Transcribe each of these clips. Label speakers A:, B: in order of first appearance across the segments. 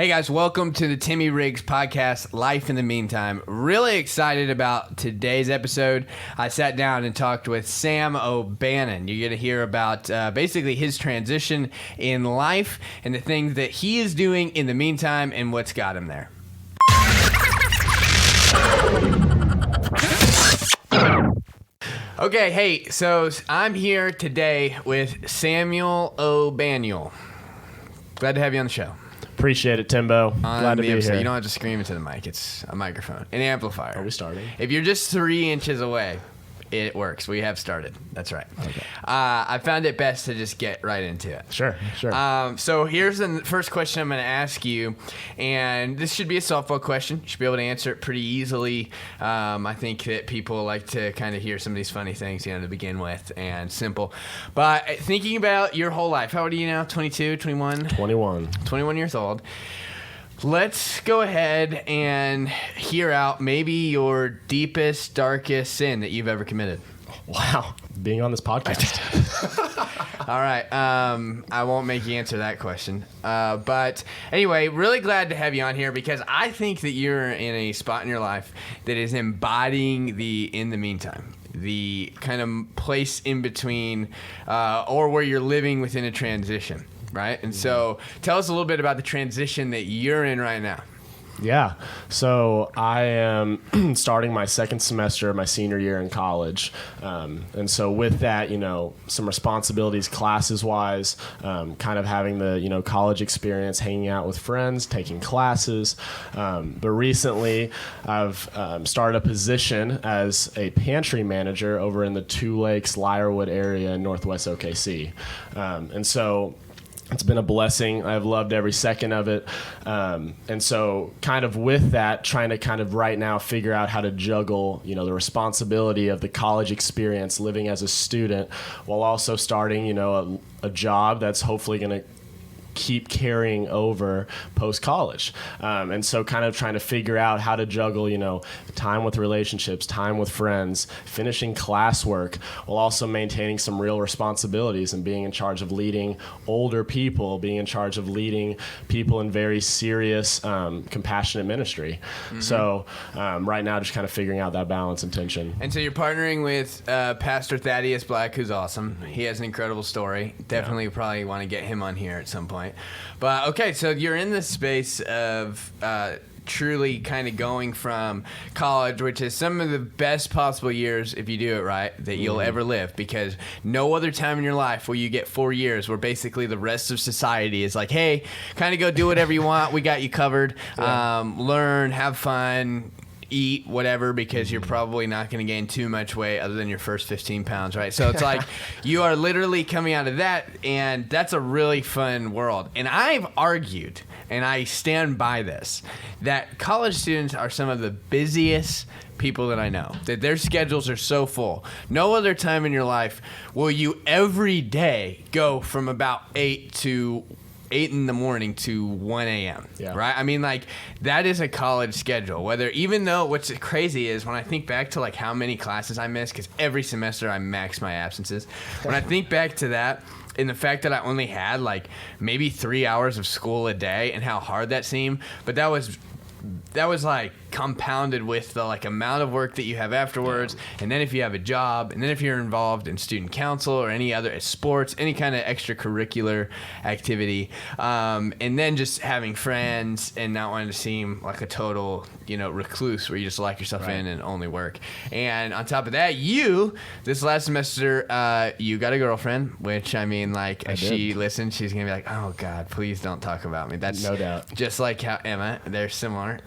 A: Hey guys, welcome to the Timmy Riggs podcast, Life in the Meantime. Really excited about today's episode. I sat down and talked with Sam Obannon. You're going to hear about basically his transition in life and the things that he is doing in the meantime and what's got him there. Okay, hey, so I'm here today with Samuel Obannon. Glad to have you on the show.
B: Appreciate it, Timbo. Glad to be here.
A: You don't have to scream into the mic. It's a microphone. An amplifier.
B: Are we starting?
A: If you're just 3 inches away, it works. We have started. That's right. Okay. I found it best to just get right into it.
B: Sure.
A: So here's the first question I'm going to ask you, and this should be a softball question. You should be able to answer it pretty easily. I think that people like to kind of hear some of these funny things, to begin with, and simple. But thinking about your whole life, how old are you now? 22, 21? 21 years old. Let's go ahead and hear out maybe your deepest, darkest sin that you've ever committed.
B: Wow. Being on this podcast.
A: All right. I won't make you answer that question. But anyway, really glad to have you on here because I think that you're in a spot in your life that is embodying the in the meantime. The kind of place in between or where you're living within a transition. Right? And so tell us a little bit about the transition that you're in right now.
B: Yeah. So I am starting my second semester of my senior year in college. And so with that, some responsibilities classes-wise, kind of having the, college experience, hanging out with friends, taking classes. But recently I've started a position as a pantry manager over in the Two Lakes, Lyrewood area in Northwest OKC. And so it's been a blessing. I've loved every second of it. And so kind of with that, trying to kind of right now figure out how to juggle, the responsibility of the college experience, living as a student, while also starting, a job that's hopefully going to keep carrying over post-college. And so kind of trying to figure out how to juggle, time with relationships, time with friends, finishing classwork, while also maintaining some real responsibilities and being in charge of leading older people, being in charge of leading people in very serious, compassionate ministry. Mm-hmm. So right now, just kind of figuring out that balance and tension.
A: And so you're partnering with Pastor Thaddeus Black, who's awesome. He has an incredible story. Definitely probably want to get him on here at some point. But okay, so you're in this space of truly kind of going from college, which is some of the best possible years, if you do it right, that you'll ever live, because no other time in your life will you get 4 years where basically the rest of society is like, hey, kind of go do whatever you want. We got you covered. Learn, have fun, eat whatever, because you're probably not going to gain too much weight other than your first 15 pounds, right? So it's like you are literally coming out of that, and that's a really fun world. And I've argued, and I stand by this, that college students are some of the busiest people that I know, that their schedules are so full. No other time in your life will you every day go from about 8 in the morning to 1 a.m.
B: Yeah.
A: Right? I mean, like, that is a college schedule. Even though what's crazy is when I think back to, like, how many classes I miss, because every semester I max my absences. When I think back to that and the fact that I only had, like, maybe 3 hours of school a day and how hard that seemed, but that was like compounded with the like amount of work that you have afterwards, and then if you have a job, and then if you're involved in student council or any other sports, any kind of extracurricular activity, and then just having friends and not wanting to seem like a total recluse where you just lock yourself in and only work. And on top of that, this last semester you got a girlfriend, which I mean, like, as she listens, she's gonna be like, oh God, please don't talk about me. That's
B: no doubt
A: just like how Emma, they're similar.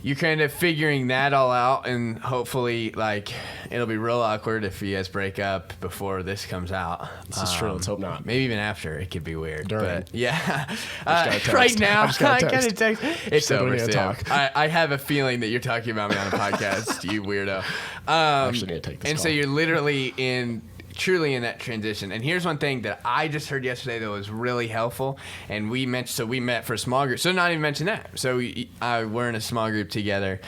A: You're kind of figuring that all out, and hopefully, like, it'll be real awkward if you guys break up before this comes out.
B: This is true. Let's hope not.
A: Maybe even after. It could be weird.
B: During.
A: But yeah.
B: Right
A: now,
B: I got a
A: text. It's
B: so
A: over,
B: Sam.
A: Talk. I have a feeling that you're talking about me on a podcast, you weirdo.
B: I actually need to take this
A: and
B: call.
A: so you're literally in truly in that transition. And here's one thing that I just heard yesterday that was really helpful. And we met for a small group. So not even mention that. So we're in a small group together.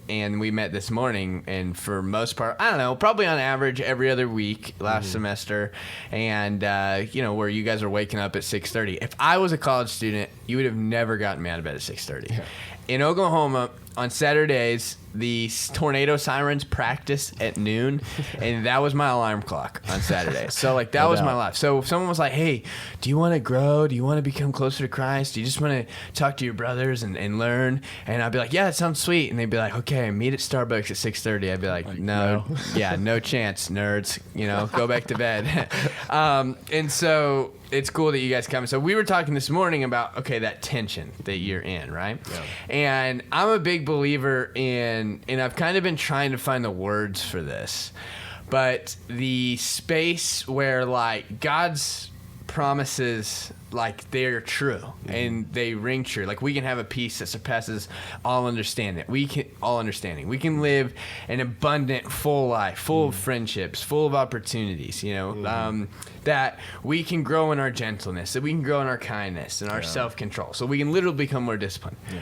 A: And we met this morning, and for most part, I don't know, probably on average every other week last semester, and where you guys are waking up at 6:30. If I was a college student, you would have never gotten me out of bed at 6:30. Yeah. In Oklahoma, on Saturdays, the tornado sirens practice at noon, and that was my alarm clock on Saturday. So, that was my life. So, if someone was like, hey, do you want to grow? Do you want to become closer to Christ? Do you just want to talk to your brothers and learn? And I'd be like, yeah, that sounds sweet. And they'd be like, okay, meet at Starbucks at 6:30. I'd be like, no. Yeah, no chance, nerds. Go back to bed. And so it's cool that you guys come. So we were talking this morning about, okay, that tension that you're in, right? Yeah. And I'm a big believer in, and I've kind of been trying to find the words for this, but the space where God's promises, they're true and they ring true. We can have a peace that surpasses all understanding. We can live an abundant, full life, full of friendships, full of opportunities, that we can grow in our gentleness, that we can grow in our kindness and our self-control. So we can literally become more disciplined. Yeah.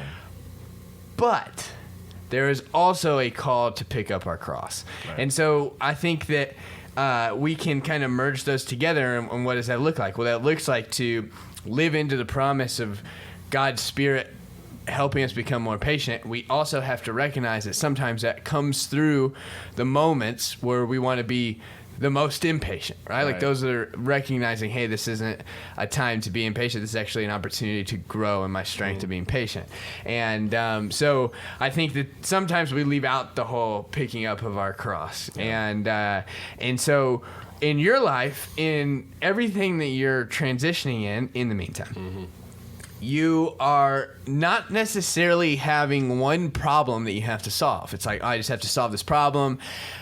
A: But there is also a call to pick up our cross. Right. And so I think that we can kind of merge those together. And what does that look like? Well, that looks like to live into the promise of God's Spirit helping us become more patient. We also have to recognize that sometimes that comes through the moments where we want to be the most impatient, right? Those are recognizing, hey, this isn't a time to be impatient. This is actually an opportunity to grow in my strength to being patient. And so I think that sometimes we leave out the whole picking up of our cross. Yeah. And so in your life, in everything that you're transitioning in the meantime, you are not necessarily having one problem that you have to solve. It's I just have to solve this problem.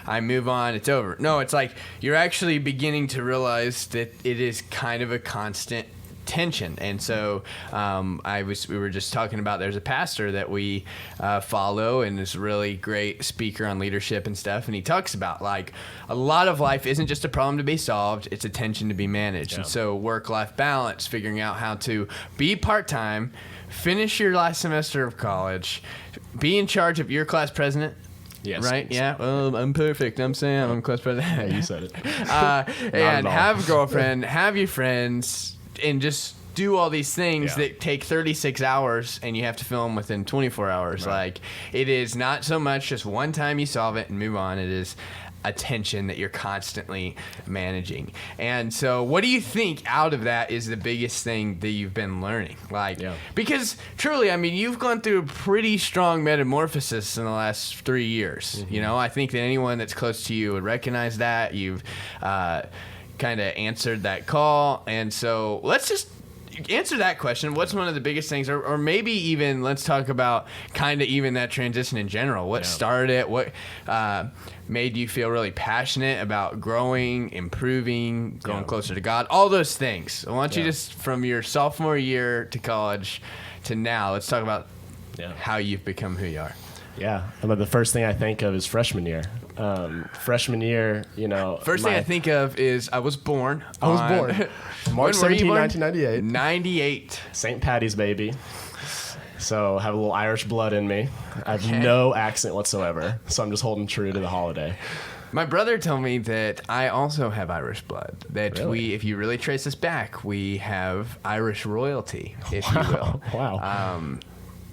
A: I move on. It's over. No, it's you're actually beginning to realize that it is kind of a constant tension. And so we were just talking about, there's a pastor that we follow, and this really great speaker on leadership and stuff, and he talks about a lot of life isn't just a problem to be solved, it's a tension to be managed. Yeah. And so work-life balance, figuring out how to be part-time, finish your last semester of college, be in charge of your class president. Yes. Right? Yeah. Well, I'm perfect. I'm Sam. I'm class president.
B: Yeah, you said it.
A: And have a girlfriend, have your friends, and just do all these things that take 36 hours and you have to film within 24 hours. Right. It is not so much just one time you solve it and move on. It is a tension that you're constantly managing. And so what do you think out of that is the biggest thing that you've been learning? Because truly, I mean, you've gone through a pretty strong metamorphosis in the last 3 years. I think that anyone that's close to you would recognize that. You've kind of answered that call. And so let's just answer that question. What's one of the biggest things, or maybe even let's talk about kind of even that transition in general. What started it? What made you feel really passionate about growing, improving, going closer to God? All those things. So why don't you just, from your sophomore year to college to now, let's talk about how you've become who you are. Yeah.
B: The first thing I think of is freshman year. Freshman year,
A: First thing I think of is I was born.
B: March 17, 1998.
A: 98.
B: St. Patty's baby. So have a little Irish blood in me. I have no accent whatsoever, so I'm just holding true to the holiday.
A: My brother told me that I also have Irish blood. That
B: really?
A: if you really trace us back, we have Irish royalty, if you will.
B: Wow.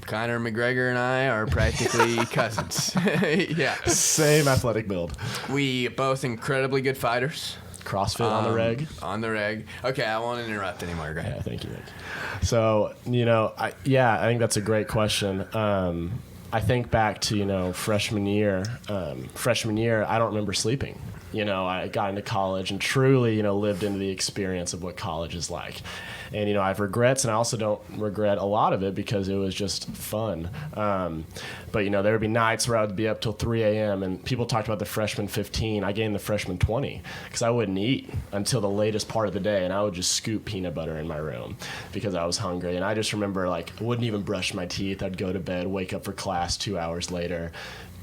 A: Conor McGregor and I are practically cousins. Yeah.
B: Same athletic build.
A: We both incredibly good fighters.
B: CrossFit on the reg.
A: On the reg. Okay, I won't interrupt anymore. Go ahead.
B: Yeah, thank you, Nick. So, I think that's a great question. I think back to, freshman year. Freshman year, I don't remember sleeping. I got into college and truly, lived into the experience of what college is like. And, I have regrets, and I also don't regret a lot of it because it was just fun. But, there would be nights where I would be up till 3 a.m. and people talked about the freshman 15. I gained the freshman 20 because I wouldn't eat until the latest part of the day, and I would just scoop peanut butter in my room because I was hungry. And I just remember, I wouldn't even brush my teeth. I'd go to bed, wake up for class 2 hours later,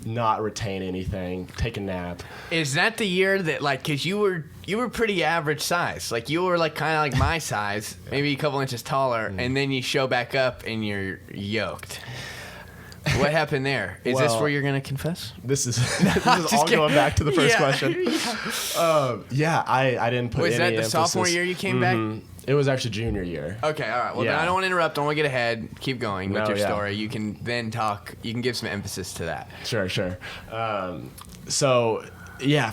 B: not retain anything, take a nap.
A: Is that the year that, like, because you were pretty average size, like you were like kind of like my size, maybe a couple inches taller, and then you show back up and you're yoked. What happened there? Is this where you're going to confess?
B: This is all going back to the first question. I didn't put
A: Was
B: any
A: that the
B: emphasis.
A: sophomore year you came back?
B: It was actually junior year.
A: Okay, all right. Well, then I don't want to interrupt. Don't want to get ahead. Keep going with your story. You can then talk. You can give some emphasis to that.
B: Sure.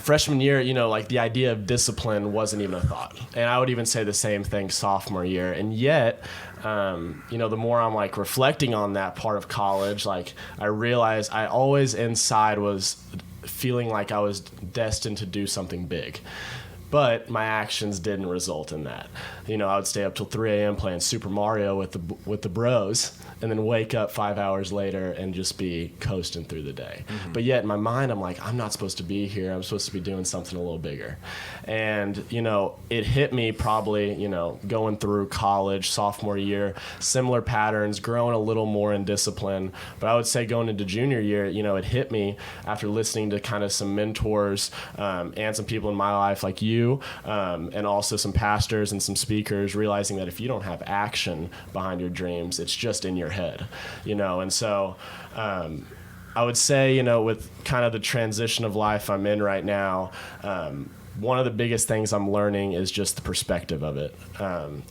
B: Freshman year, like the idea of discipline wasn't even a thought. And I would even say the same thing sophomore year. And yet, the more I'm like reflecting on that part of college, like I realized I always inside was feeling like I was destined to do something big. But my actions didn't result in that. I would stay up till 3 a.m. playing Super Mario with the bros, and then wake up 5 hours later and just be coasting through the day. Mm-hmm. But yet in my mind, I'm like, I'm not supposed to be here. I'm supposed to be doing something a little bigger. And, it hit me probably, going through college, sophomore year, similar patterns, growing a little more in discipline. But I would say going into junior year, it hit me after listening to kind of some mentors and some people in my life like you, and also some pastors and some speakers, realizing that if you don't have action behind your dreams, it's just in your head, and so I would say, with kind of the transition of life I'm in right now, one of the biggest things I'm learning is just the perspective of it.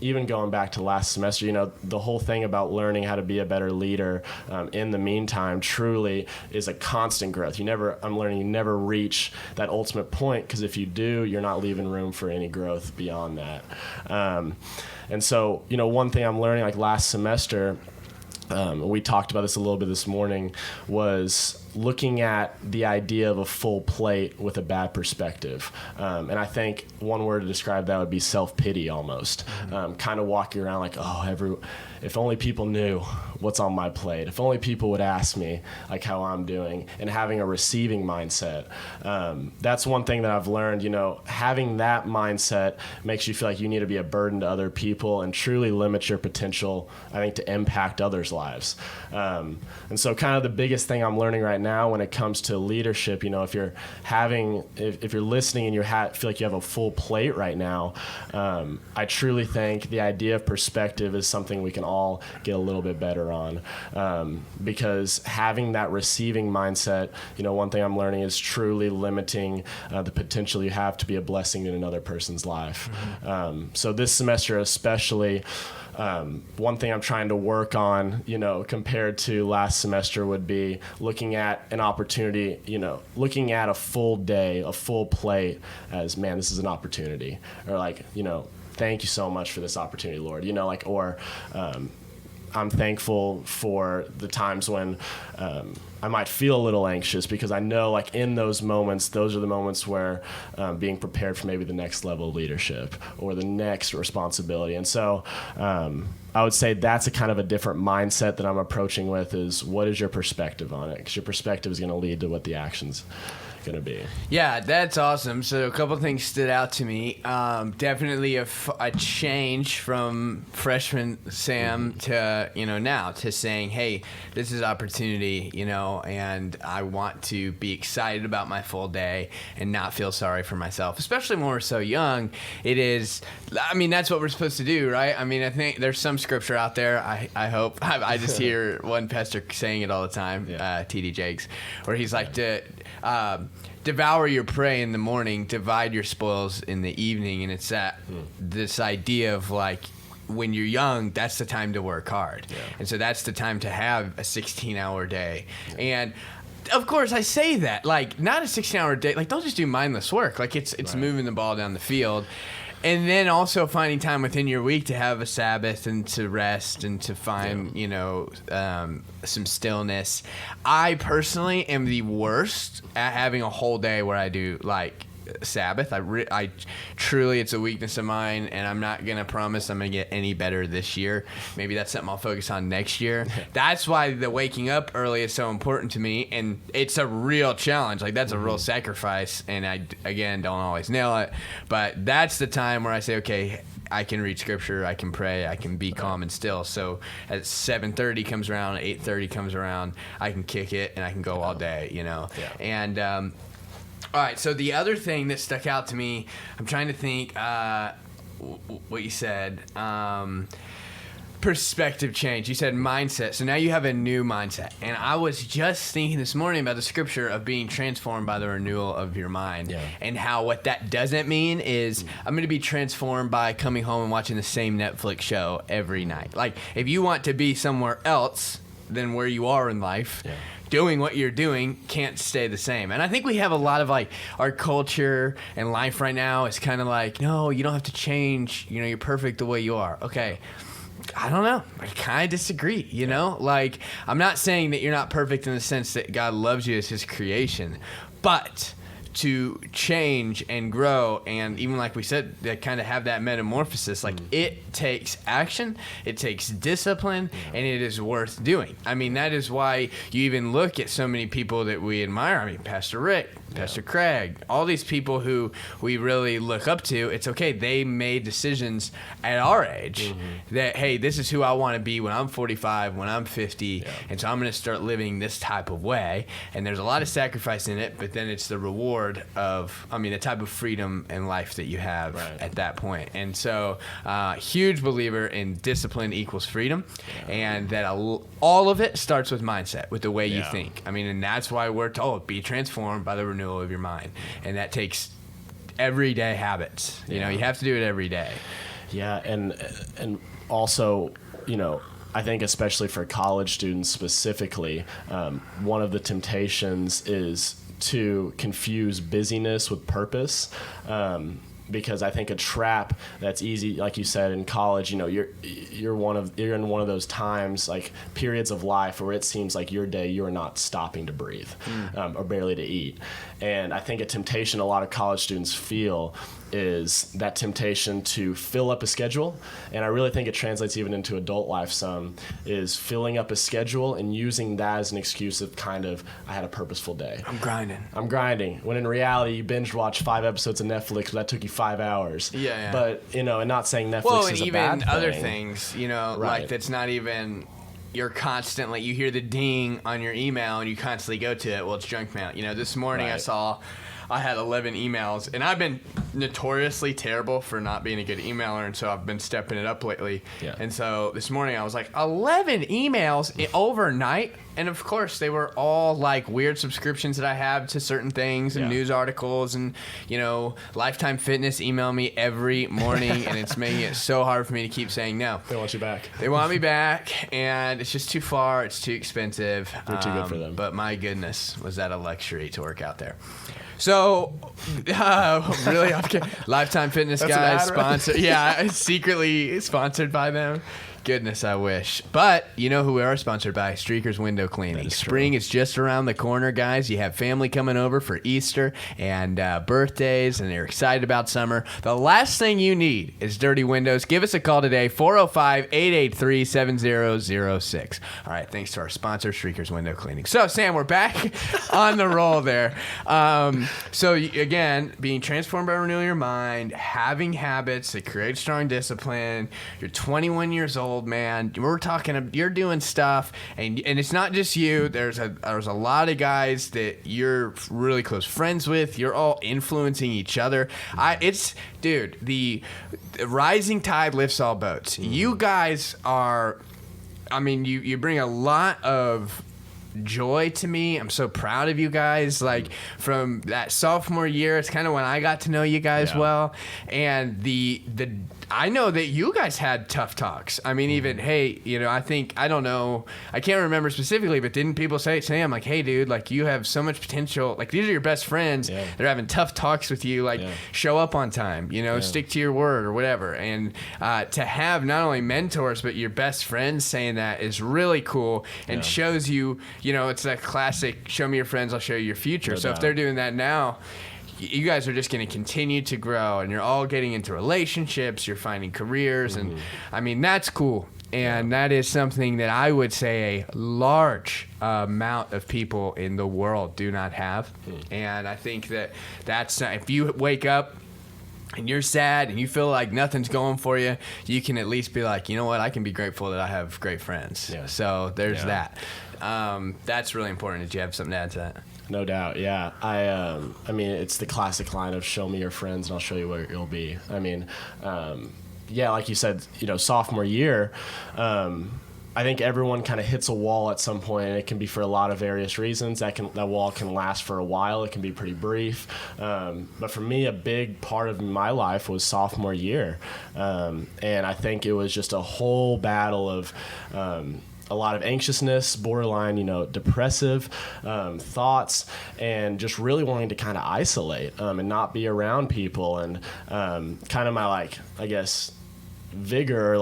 B: Even going back to last semester, the whole thing about learning how to be a better leader in the meantime truly is a constant growth. I'm learning you never reach that ultimate point, because if you do, you're not leaving room for any growth beyond that. And so, one thing I'm learning, like last semester, we talked about this a little bit this morning, was looking at the idea of a full plate with a bad perspective. And I think one word to describe that would be self-pity almost. Kind of walking around like, if only people knew what's on my plate. If only people would ask me like how I'm doing, and having a receiving mindset. That's one thing that I've learned, having that mindset makes you feel like you need to be a burden to other people and truly limit your potential, I think, to impact others' lives. And so kind of the biggest thing I'm learning right now when it comes to leadership, if you're listening and feel like you have a full plate right now, I truly think the idea of perspective is something we can all get a little bit better on, because having that receiving mindset, one thing I'm learning is truly limiting the potential you have to be a blessing in another person's life. So this semester especially, one thing I'm trying to work on, compared to last semester, would be looking at an opportunity, looking at a full day, a full plate as, man, this is an opportunity, or like, thank you so much for this opportunity, Lord, I'm thankful for the times when I might feel a little anxious, because I know like in those moments, those are the moments where being prepared for maybe the next level of leadership or the next responsibility. And so I would say that's a kind of a different mindset that I'm approaching with, is what is your perspective on it? Because your perspective is going to lead to what the action's going to be.
A: Yeah, that's awesome. So a couple of things stood out to me. Definitely a change from freshman Sam to, now to saying, hey, this is opportunity, and I want to be excited about my full day and not feel sorry for myself, especially when we're so young. That's what we're supposed to do, right? I think there's some scripture out there. I hope. I just hear one pastor saying it all the time, T.D. Jakes, where he's like, devour your prey in the morning, divide your spoils in the evening. And it's this idea of like, when you're young, that's the time to work hard. Yeah. And so that's the time to have a 16-hour day. Yeah. And of course, I say that, like, not a 16-hour day. Like, don't just do mindless work. Like, it's right. Moving the ball down the field. And then also finding time within your week to have a Sabbath and to rest and to find, some stillness. I personally am the worst at having a whole day where I do, like, Sabbath. I truly, it's a weakness of mine, and I'm not going to promise I'm going to get any better this year. Maybe that's something I'll focus on next year. That's why the waking up early is so important to me, and it's a real challenge. Like, that's a real sacrifice, and I, again, don't always nail it, but that's the time where I say, okay, I can read scripture, I can pray, I can be calm and still. So at 7:30 comes around, 8:30 comes around, I can kick it and I can go all day, you know.
B: Yeah.
A: And all right, so the other thing that stuck out to me, I'm trying to think what you said. Perspective change. You said mindset. So now you have a new mindset. And I was just thinking this morning about the scripture of being transformed by the renewal of your mind.
B: Yeah.
A: And how what that doesn't mean is I'm going to be transformed by coming home and watching the same Netflix show every night. Like, if you want to be somewhere else than where you are in life, doing what you're doing can't stay the same. And I think we have a lot of, like, our culture and life right now is kind of like, no, you don't have to change. You know, you're perfect the way you are. Okay. I don't know. I kind of disagree, you know? Like, I'm not saying that you're not perfect in the sense that God loves you as his creation, but to change and grow and even like we said, that kind of have that metamorphosis, like it takes action, it takes discipline, and it is worth doing. I mean, that is why you even look at so many people that we admire. I mean, Pastor Rick, Pastor Craig, all these people who we really look up to. It's okay. They made decisions at our age that, hey, this is who I want to be when I'm 45, when I'm 50. And so I'm going to start living this type of way. And there's a lot of sacrifice in it, but then it's the reward of, I mean, the type of freedom and life that you have at that point. And so huge believer in discipline equals freedom, and that all of it starts with mindset, with the way you think. I mean, and that's why we're told, be transformed by the renewal of your mind. And that takes everyday habits. You know, you have to do it every day.
B: Yeah, and also, you know, I think especially for college students specifically, one of the temptations is to confuse busyness with purpose. Because I think a trap that's easy, like you said, in college, you know, you're in one of those times, like periods of life where it seems like your day you're not stopping to breathe or barely to eat. And I think a temptation a lot of college students feel is that temptation to fill up a schedule. And I really think it translates even into adult life some, is filling up a schedule and using that as an excuse of kind of, I had a purposeful day.
A: I'm grinding.
B: When in reality, you binge watch 5 episodes of Netflix, but that took you 5 hours. Yeah. But, you know, and not saying Netflix is a bad thing. Well, and even other
A: things, you know, like that's not even... You're constantly, you hear the ding on your email and you constantly go to it. Well, it's junk mail. You know, this morning I had 11 emails, and I've been notoriously terrible for not being a good emailer, and so I've been stepping it up lately. Yeah. And so this morning I was like, 11 emails overnight, and of course they were all like weird subscriptions that I have to certain things and news articles, and you know, Lifetime Fitness email me every morning, and it's making it so hard for me to keep saying no.
B: They want you back.
A: They want me back, and it's just too far. It's too expensive.
B: They're too good for them.
A: But my goodness, was that a luxury to work out there. So, really, Lifetime Fitness guys sponsor. Yeah, secretly sponsored by them. Goodness, I wish. But you know who we are sponsored by? Streaker's Window Cleaning. Spring is just around the corner, guys. You have family coming over for Easter and birthdays, and they're excited about summer. The last thing you need is dirty windows. Give us a call today, 405-883-7006. All right, thanks to our sponsor, Streaker's Window Cleaning. So, Sam, we're back on the roll there. So, again, being transformed by renewing your mind, having habits that create strong discipline. You're 21 years old. Man, we're talking, you're doing stuff, and it's not just you. There's a lot of guys that you're really close friends with. You're all influencing each other. Dude, the rising tide lifts all boats. You guys are, I mean, you bring a lot of joy to me. I'm so proud of you guys. Like, from that sophomore year, it's kind of when I got to know you guys well, and I know that you guys had tough talks. I mean, even, hey, you know, I don't know, I can't remember specifically, but didn't people say, Sam, like, hey, dude, like, you have so much potential. Like, these are your best friends. Yeah. They're having tough talks with you. Like, show up on time, you know, stick to your word or whatever. And to have not only mentors, but your best friends saying that is really cool and shows you, you know, it's that classic, show me your friends, I'll show you your future. So if they're doing that now, you guys are just going to continue to grow, and you're all getting into relationships, you're finding careers, and I mean, that's cool. And that is something that I would say a large amount of people in the world do not have. And I think that's if you wake up and you're sad and you feel like nothing's going for you, you can at least be like, you know what, I can be grateful that I have great friends.
B: Yeah.
A: So there's that. That's really important. Did you have something to add to that?
B: No doubt, yeah. I mean, it's the classic line of "Show me your friends, and I'll show you where you'll be." I mean, yeah, like you said, sophomore year, I think everyone kind of hits a wall at some point, and it can be for a lot of various reasons. That wall can last for a while. It can be pretty brief. But for me, a big part of my life was sophomore year, and I think it was just a whole battle of a lot of anxiousness, borderline, depressive thoughts, and just really wanting to kind of isolate and not be around people. And kind of my, I guess, vigor,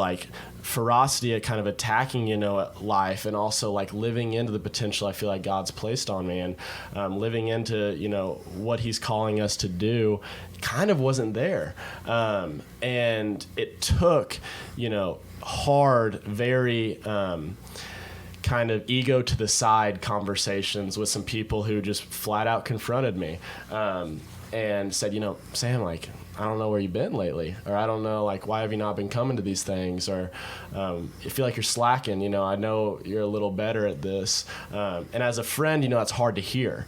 B: ferocity at kind of attacking, life, and also living into the potential I feel like God's placed on me, and living into, what He's calling us to do kind of wasn't there. And it took, hard, very kind of ego to the side conversations with some people who just flat out confronted me and said, Sam, I don't know where you've been lately, or I don't know, why have you not been coming to these things, or you feel like you're slacking, I know you're a little better at this. And as a friend, that's hard to hear.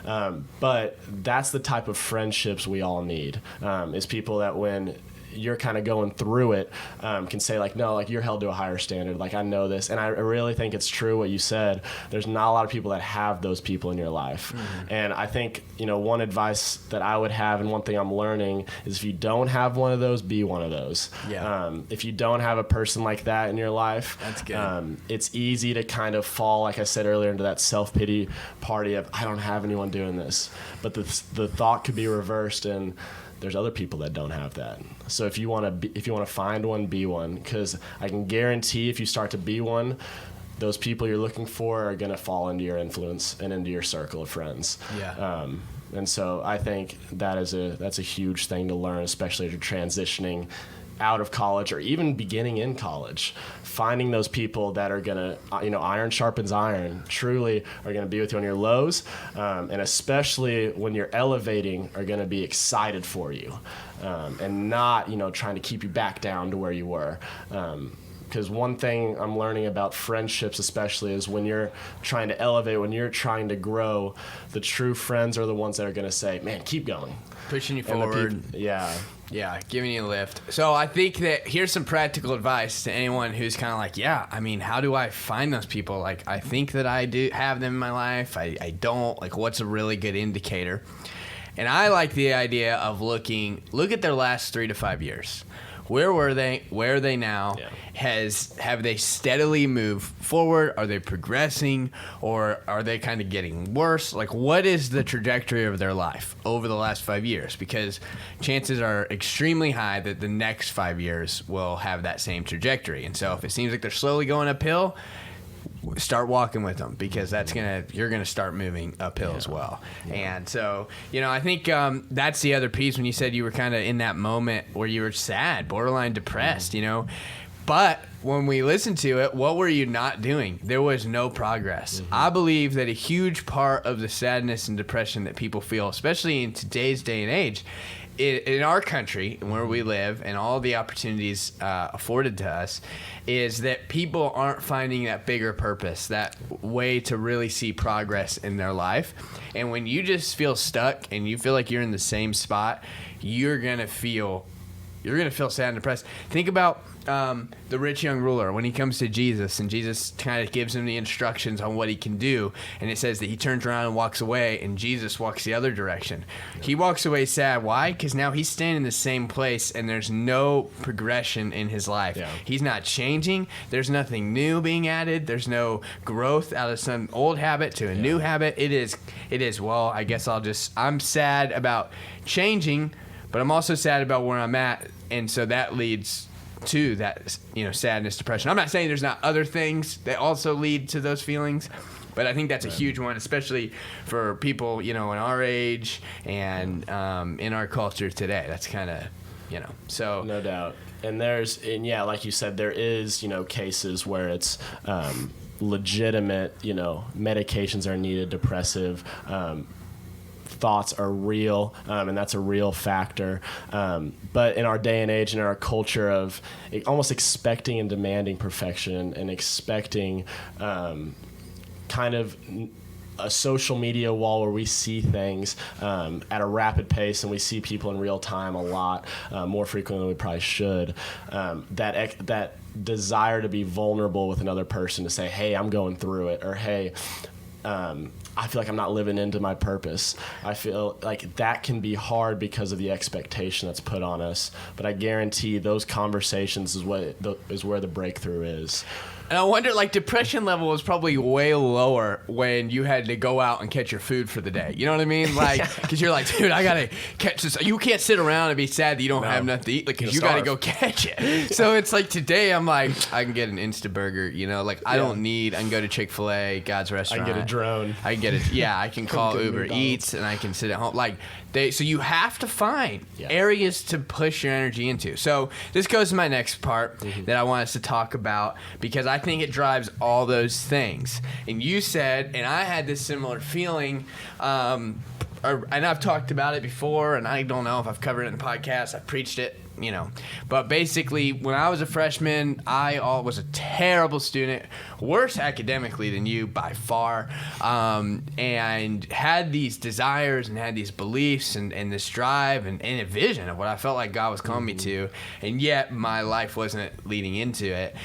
B: But that's the type of friendships we all need, is people that when you're kind of going through it, can say no, you're held to a higher standard. I know this. And I really think it's true what you said. There's not a lot of people that have those people in your life. Mm-hmm. And I think, one advice that I would have, and one thing I'm learning, is if you don't have one of those, be one of those. Yeah. If you don't have a person like that in your life,
A: that's good.
B: It's easy to kind of fall, like I said earlier, into that self-pity party of, I don't have anyone doing this. But the thought could be reversed, and there's other people that don't have that. So if you want to find one, be one, because I can guarantee if you start to be one, those people you're looking for are going to fall into your influence and into your circle of friends.
A: Yeah.
B: And so I think that's a huge thing to learn, especially if you're transitioning out of college or even beginning in college. Finding those people that are going to, iron sharpens iron, truly are going to be with you on your lows, and especially when you're elevating, are going to be excited for you, and not, trying to keep you back down to where you were. Because one thing I'm learning about friendships especially is when you're trying to elevate, when you're trying to grow, the true friends are the ones that are going to say, man, keep going.
A: Pushing you forward. Yeah, giving you a lift. So I think that here's some practical advice to anyone who's kind of how do I find those people? I think that I do have them in my life. I don't. What's a really good indicator? And I like the idea of look at their last 3 to 5 years. Where were they? Where are they now? Yeah. Have they steadily moved forward? Are they progressing? Or are they kind of getting worse? What is the trajectory of their life over the last 5 years? Because chances are extremely high that the next 5 years will have that same trajectory. And so if it seems like they're slowly going uphill, start walking with them, because you're gonna start moving uphill as well. Yeah. And so, I think that's the other piece when you said you were kind of in that moment where you were sad, borderline depressed, But when we listened to it, what were you not doing? There was no progress. Mm-hmm. I believe that a huge part of the sadness and depression that people feel, especially in today's day and age, in our country and where we live and all the opportunities afforded to us, is that people aren't finding that bigger purpose, that way to really see progress in their life. And when you just feel stuck and you feel like you're in the same spot, you're gonna feel sad and depressed. Think about the rich young ruler when he comes to Jesus, and Jesus kind of gives him the instructions on what he can do, and it says that he turns around and walks away, and Jesus walks the other direction. He walks away sad. Why? Because now he's staying in the same place, and there's no progression in his life. Yeah. He's not changing. There's nothing new being added. There's no growth out of some old habit to a new habit. It is, well, I guess I'm sad about changing, but I'm also sad about where I'm at, and so that leads to that, sadness, depression. I'm not saying there's not other things that also lead to those feelings, but I think that's a huge one, especially for people, in our age and in our culture today. That's kind of, so.
B: No doubt. And like you said, there is, cases where it's legitimate, medications are needed, depressive, thoughts are real, and that's a real factor. But in our day and age and in our culture of almost expecting and demanding perfection and expecting kind of a social media wall where we see things at a rapid pace and we see people in real time a lot more frequently than we probably should, that desire to be vulnerable with another person, to say, hey, I'm going through it, or hey, I feel like I'm not living into my purpose. I feel like that can be hard because of the expectation that's put on us. But I guarantee those conversations is where the breakthrough is.
A: And I wonder, like, depression level was probably way lower when you had to go out and catch your food for the day. You know what I mean? Like, because you're like, dude, I got to catch this. You can't sit around and be sad that you don't have nothing to eat, because you got to go catch it. So it's like today I'm like, I can get an Instaburger, you know? Like, I can go to Chick-fil-A, God's Restaurant.
B: I can get a drone.
A: I can call Uber Eats, and I can sit at home. Like, so you have to find areas to push your energy into. So this goes to my next part that I want us to talk about, because I think it drives all those things. And you said, and I had this similar feeling, and I've talked about it before, and I don't know if I've covered it in the podcast. I've preached it, you know. But basically, when I was a freshman, I was a terrible student, worse academically than you by far, and had these desires and had these beliefs and this drive and a vision of what I felt like God was calling me to, and yet my life wasn't leading into it.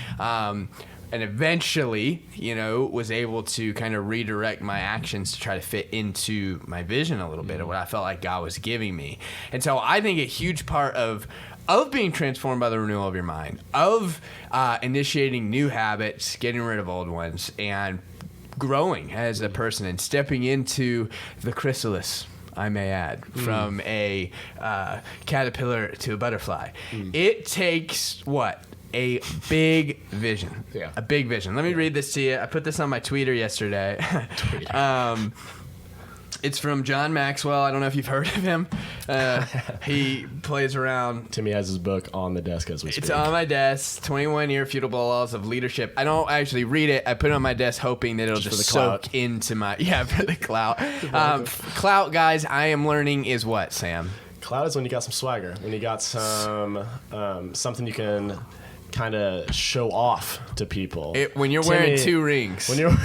A: And eventually, you know, was able to kind of redirect my actions to try to fit into my vision a little bit of what I felt like God was giving me. And so I think a huge part of being transformed by the renewal of your mind, of initiating new habits, getting rid of old ones, and growing as a person and stepping into the chrysalis, I may add, from a caterpillar to a butterfly. It takes what? A big vision.
B: Yeah.
A: A big vision. Let me read this to you. I put this on my tweeter yesterday. It's from John Maxwell. I don't know if you've heard of him. He plays around.
B: Timmy has his book on the desk as we speak.
A: It's on my desk, 21 Irrefutable Laws of Leadership. I don't actually read it. I put it on my desk hoping that it'll just soak into my... Yeah, for the clout. Clout, guys, I am learning is what, Sam?
B: Clout is when you got some swagger, when you got some something you can kind of show off to people.
A: When you're wearing 2 rings.
B: When you're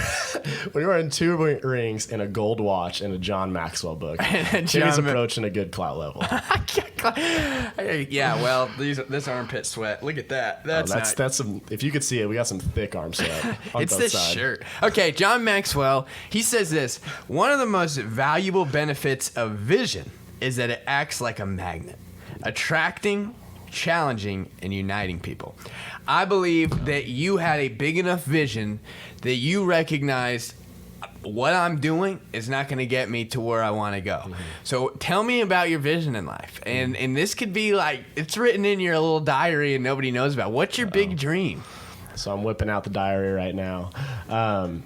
B: wearing 2 rings and a gold watch and a John Maxwell book. Timmy's approaching a good clout level.
A: Yeah, well, this armpit sweat. Look at that.
B: That's some. If you could see it, we got some thick arm sweat.
A: It's this shirt. Okay, John Maxwell. He says this: one of the most valuable benefits of vision is that it acts like a magnet, attracting, challenging, and uniting people. I believe that you had a big enough vision that you recognized what I'm doing is not going to get me to where I want to go. So tell me about your vision in life. And this could be like, it's written in your little diary and nobody knows about. What's your big dream?
B: So I'm whipping out the diary right now. I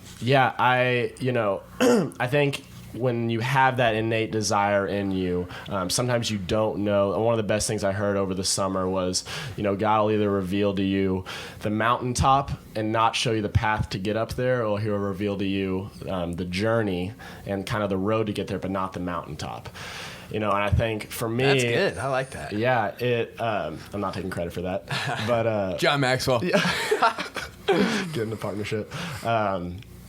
B: think when you have that innate desire in you, sometimes you don't know. And one of the best things I heard over the summer was, God will either reveal to you the mountaintop and not show you the path to get up there, or he'll reveal to you the journey and kind of the road to get there, but not the mountaintop. And I think for me...
A: That's good. I like that.
B: Yeah, I'm not taking credit for that. But
A: John Maxwell.
B: Getting the partnership.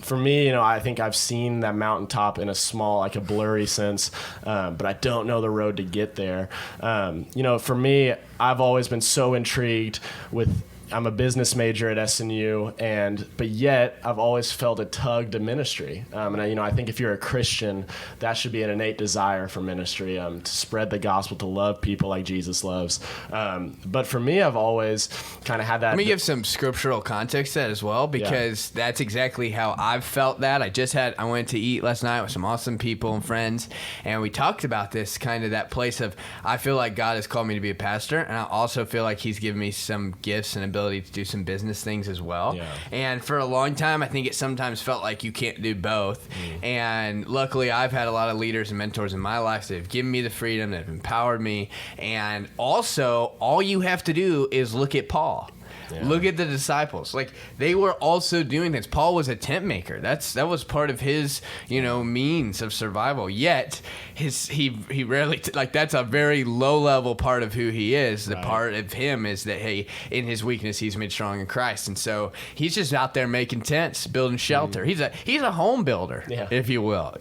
B: For me, I think I've seen that mountaintop in a small, like a blurry sense, but I don't know the road to get there. For me, I've always been so intrigued with... I'm a business major at SNU, but yet I've always felt a tug to ministry. I think if you're a Christian, that should be an innate desire for ministry, to spread the gospel, to love people like Jesus loves. But for me, I've always kind of had that.
A: Let me give some scriptural context to that as well, because that's exactly how I've felt that. I went to eat last night with some awesome people and friends, and we talked about this kind of that place of, I feel like God has called me to be a pastor, and I also feel like he's given me some gifts and ability to do some business things as well. Yeah. And for a long time, I think it sometimes felt like you can't do both. And luckily, I've had a lot of leaders and mentors in my life that have given me the freedom, that have empowered me. And also, all you have to do is look at Paul.
B: Yeah.
A: Look at the disciples. Like, they were also doing things. Paul was a tent maker. That was part of his, means of survival. Yet he rarely that's a very low level part of who he is. The part of him is that, hey, in his weakness he's made strong in Christ. And so he's just out there making tents, building shelter. He's a home builder, if you will,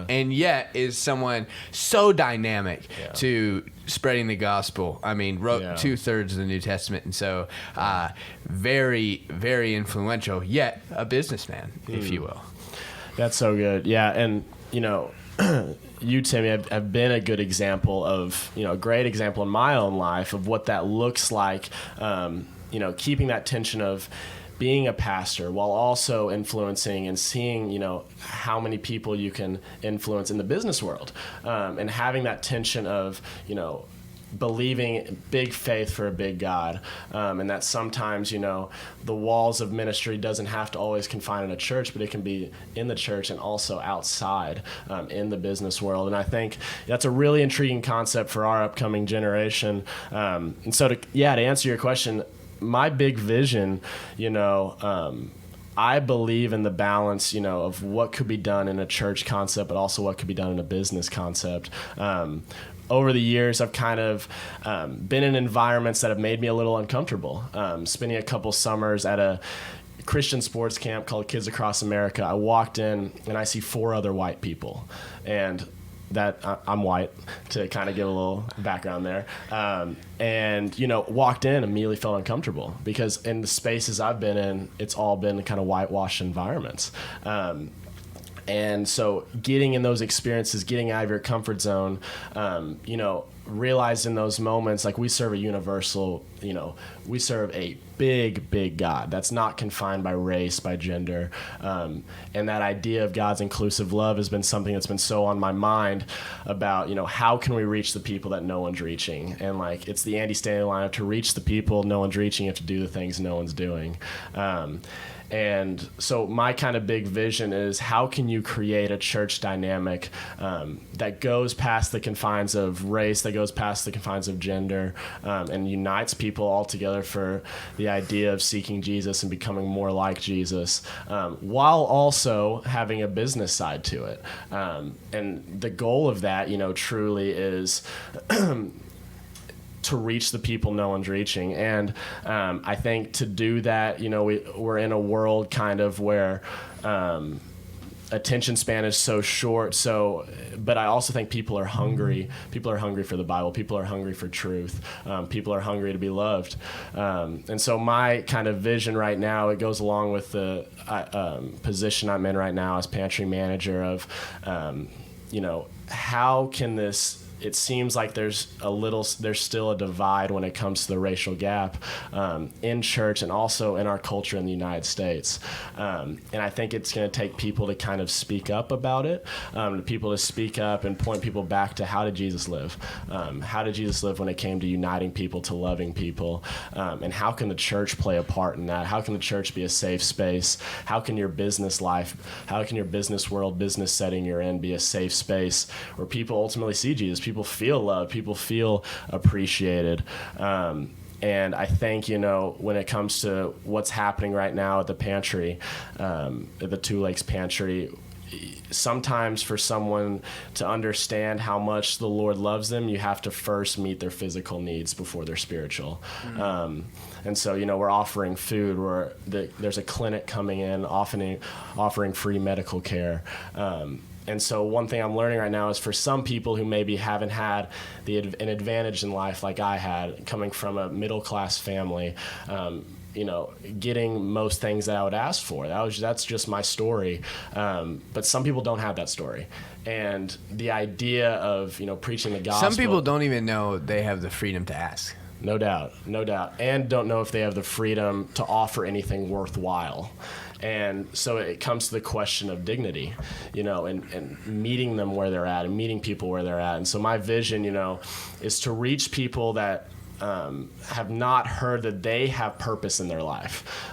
A: and yet is someone so dynamic to spreading the gospel. I mean, wrote 2/3 of the New Testament, and so very, very influential, yet a businessman, if you will.
B: That's so good. Yeah, and you, Timmy, have been a good example of, a great example in my own life of what that looks like, keeping that tension of being a pastor while also influencing and seeing, how many people you can influence in the business world, and having that tension of, believing big faith for a big God, and that sometimes, the walls of ministry doesn't have to always confine in a church, but it can be in the church and also outside, in the business world. And I think that's a really intriguing concept for our upcoming generation. And so to answer your question, my big vision, I believe in the balance, of what could be done in a church concept, but also what could be done in a business concept. Over the years, I've kind of been in environments that have made me a little uncomfortable. Spending a couple summers at a Christian sports camp called Kids Across America, I walked in and I see 4 other white people, and that I'm white, to kind of give a little background there. And, walked in, immediately felt uncomfortable because in the spaces I've been in, it's all been kind of whitewashed environments. And so getting in those experiences, getting out of your comfort zone, realize in those moments, like we serve a universal, we serve a big, big God that's not confined by race, by gender. And that idea of God's inclusive love has been something that's been so on my mind about, how can we reach the people that no one's reaching? And it's the Andy Stanley line of, to reach the people no one's reaching, you have to do the things no one's doing. And so my kind of big vision is, how can you create a church dynamic that goes past the confines of race, that goes past the confines of gender, and unites people all together for the idea of seeking Jesus and becoming more like Jesus, while also having a business side to it. And the goal of that, truly is to reach the people no one's reaching. And I think to do that, we're in a world kind of where attention span is so short. But I also think people are hungry. People are hungry for the Bible. People are hungry for truth. People are hungry to be loved. And so my kind of vision right now, it goes along with the position I'm in right now as pantry manager of, how can this, it seems like there's still a divide when it comes to the racial gap in church and also in our culture in the United States. And I think it's going to take people to kind of speak up about it, people to speak up and point people back to, how did Jesus live? How did Jesus live when it came to uniting people, to loving people? And how can the church play a part in that? How can the church be a safe space? How can your business life, how can your business world, business setting you're in be a safe space where people ultimately see Jesus? People feel loved, people feel appreciated. And I think, when it comes to what's happening right now at the pantry, at the Two Lakes Pantry, sometimes for someone to understand how much the Lord loves them, you have to first meet their physical needs before their spiritual. And so, we're offering food, there's a clinic coming in, often offering free medical care. And so one thing I'm learning right now is, for some people who maybe haven't had an advantage in life like I had, coming from a middle-class family, getting most things that I would ask for. That's just my story. But some people don't have that story. And the idea of, preaching the gospel.
A: Some people don't even know they have the freedom to ask.
B: No doubt. And don't know if they have the freedom to offer anything worthwhile. And so it comes to the question of dignity, and meeting them where they're at and meeting people where they're at. And so my vision, is to reach people that have not heard that they have purpose in their life.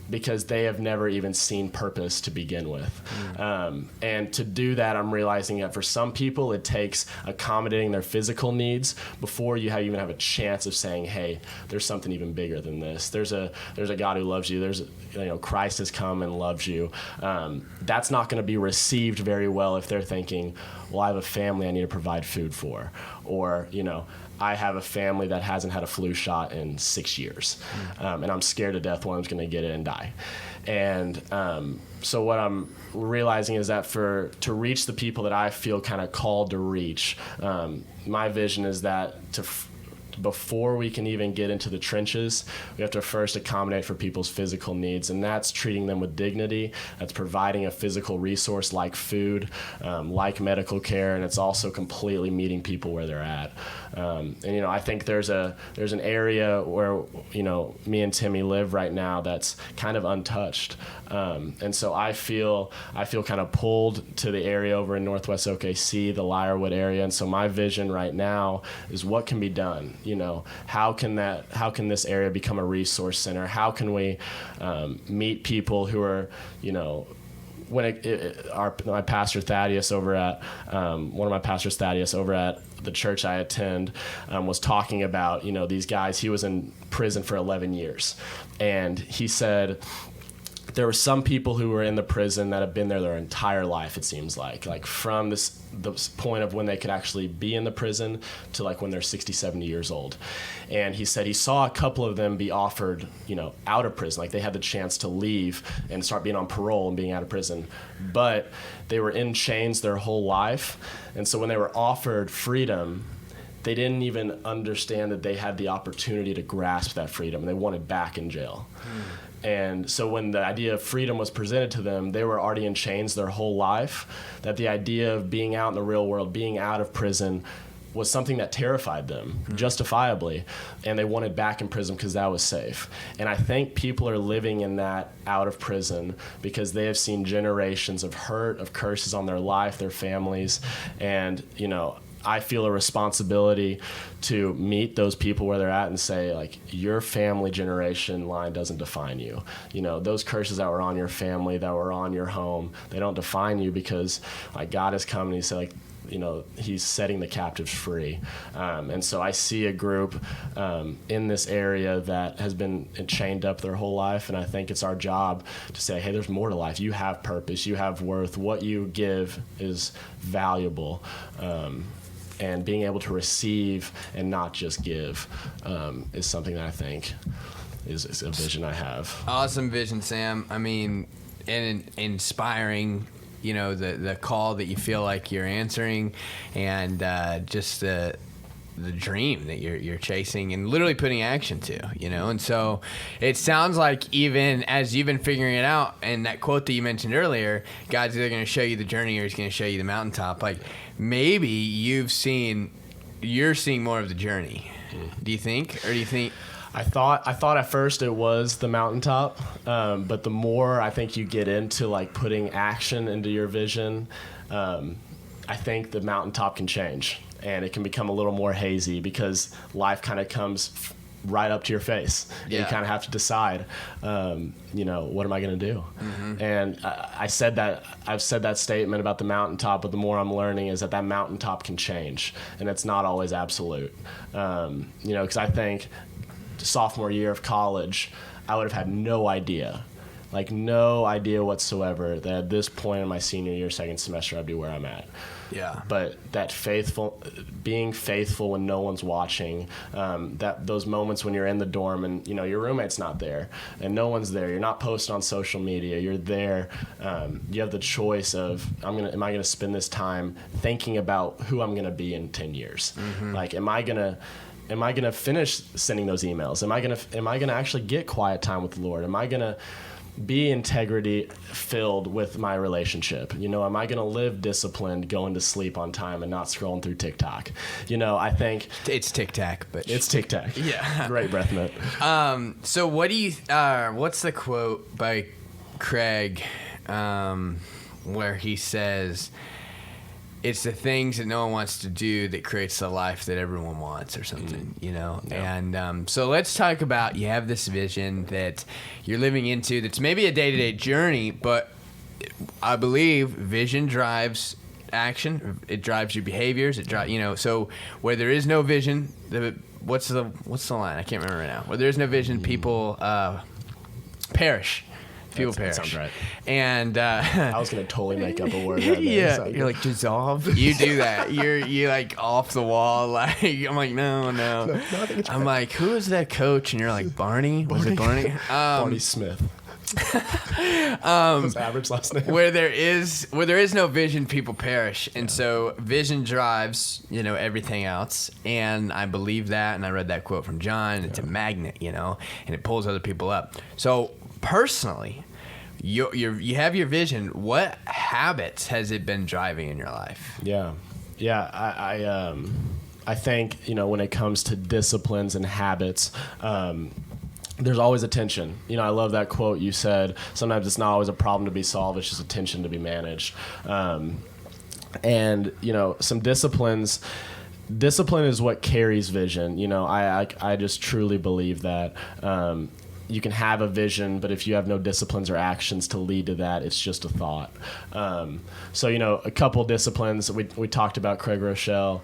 B: because they have never even seen purpose to begin with. And to do that, I'm realizing that for some people, it takes accommodating their physical needs before you even have a chance of saying, hey, there's something even bigger than this. There's a God who loves you. Christ has come and loves you. That's not going to be received very well if they're thinking, well, I have a family I need to provide food for, or, I have a family that hasn't had a flu shot in 6 years, and I'm scared to death one of them's going to get it and die. And so what I'm realizing is that to reach the people that I feel kind of called to reach, my vision is that before we can even get into the trenches, we have to first accommodate for people's physical needs, and that's treating them with dignity. That's providing a physical resource like food, like medical care, and it's also completely meeting people where they're at. And I think there's an area where me and Timmy live right now that's kind of untouched, and so I feel kind of pulled to the area over in Northwest OKC, the Lyrewood area, and so my vision right now is what can be done. How can this area become a resource center? How can we meet people who are, my pastor Thaddeus over at one of my pastors Thaddeus over at the church I attend was talking about these guys. He was in prison for 11 years, and he said there were some people who were in the prison that have been there their entire life, it seems like from the point of when they could actually be in the prison to like when they're 60, 70 years old. And he said he saw a couple of them be offered, out of prison, like they had the chance to leave and start being on parole and being out of prison. But they were in chains their whole life. And so when they were offered freedom, they didn't even understand that they had the opportunity to grasp that freedom, and they wanted back in jail. And so when the idea of freedom was presented to them, they were already in chains their whole life, that the idea of being out in the real world, being out of prison, was something that terrified them, justifiably, and they wanted back in prison because that was safe. And I think people are living in that out of prison because they have seen generations of hurt, of curses on their life, their families, and, I feel a responsibility to meet those people where they're at and say, like, your family generation line doesn't define you. Those curses that were on your family, that were on your home, they don't define you because, like, God has come and he said, like, he's setting the captives free. And so I see a group in this area that has been chained up their whole life, and I think it's our job to say, hey, there's more to life. You have purpose. You have worth. What you give is valuable. And being able to receive and not just give is something that I think is a vision I have.
A: Awesome vision, Sam. I mean, and inspiring, the call that you feel like you're answering, and just the dream that you're chasing and literally putting action to, And so it sounds like even as you've been figuring it out, and that quote that you mentioned earlier, God's either going to show you the journey or he's going to show you the mountaintop. Like, maybe you're seeing more of the journey. Do you think? Or do you think?
B: I thought at first it was the mountaintop, but the more I think you get into like putting action into your vision, I think the mountaintop can change. And it can become a little more hazy because life kind of comes right up to your face. Yeah. You kind of have to decide, what am I going to do? Mm-hmm. And I've said that statement about the mountaintop, but the more I'm learning is that mountaintop can change, and it's not always absolute. Because I think sophomore year of college, I would have had no idea whatsoever that at this point in my senior year, second semester, I'd be where I'm at. Yeah. But being faithful when no one's watching, those moments when you're in the dorm and your roommate's not there and no one's there, you're not posting on social media, you're there. You have the choice of am I gonna spend this time thinking about who I'm gonna be in 10 years? Mm-hmm. Like, am I gonna finish sending those emails? Am I gonna actually get quiet time with the Lord? Am I gonna be integrity filled with my relationship? Am I going to live disciplined, going to sleep on time and not scrolling through TikTok? I think
A: it's TikTok, but
B: it's TikTok. Yeah. Great breath mint.
A: So what do you, what's the quote by Craig, where he says, it's the things that no one wants to do that creates the life that everyone wants or something, you know?
B: Yeah.
A: And so let's talk about, you have this vision that you're living into that's maybe a day-to-day journey, but I believe vision drives action. It drives your behaviors. It drives, you know, so where there is no vision, what's the line? I can't remember right now. Where there is no vision, people perish. People perish.
B: That sounds right.
A: And
B: I was gonna totally make up a word. Right there,
A: yeah,
B: so.
A: you're like dissolve. You do that. You're like off the wall. Like I'm like no.
B: I think it's
A: I'm like, who is that coach? And you're like Barney. Was it Barney?
B: Barney Smith. His average last name.
A: Where there is no vision, people perish, and so vision drives, you know, everything else. And I believe that, and I read that quote from John. And it's a magnet, you know, and it pulls other people up. So personally, you have your vision. What habits has it been driving in your life?
B: Yeah. I think, you know, when it comes to disciplines and habits, there's always a tension. You know, I love that quote you said. Sometimes it's not always a problem to be solved. It's just a tension to be managed. And, you know, some discipline is what carries vision. You know, I just truly believe that. You can have a vision, but if you have no disciplines or actions to lead to that, it's just a thought. So, you know, a couple disciplines, we talked about Craig Rochelle.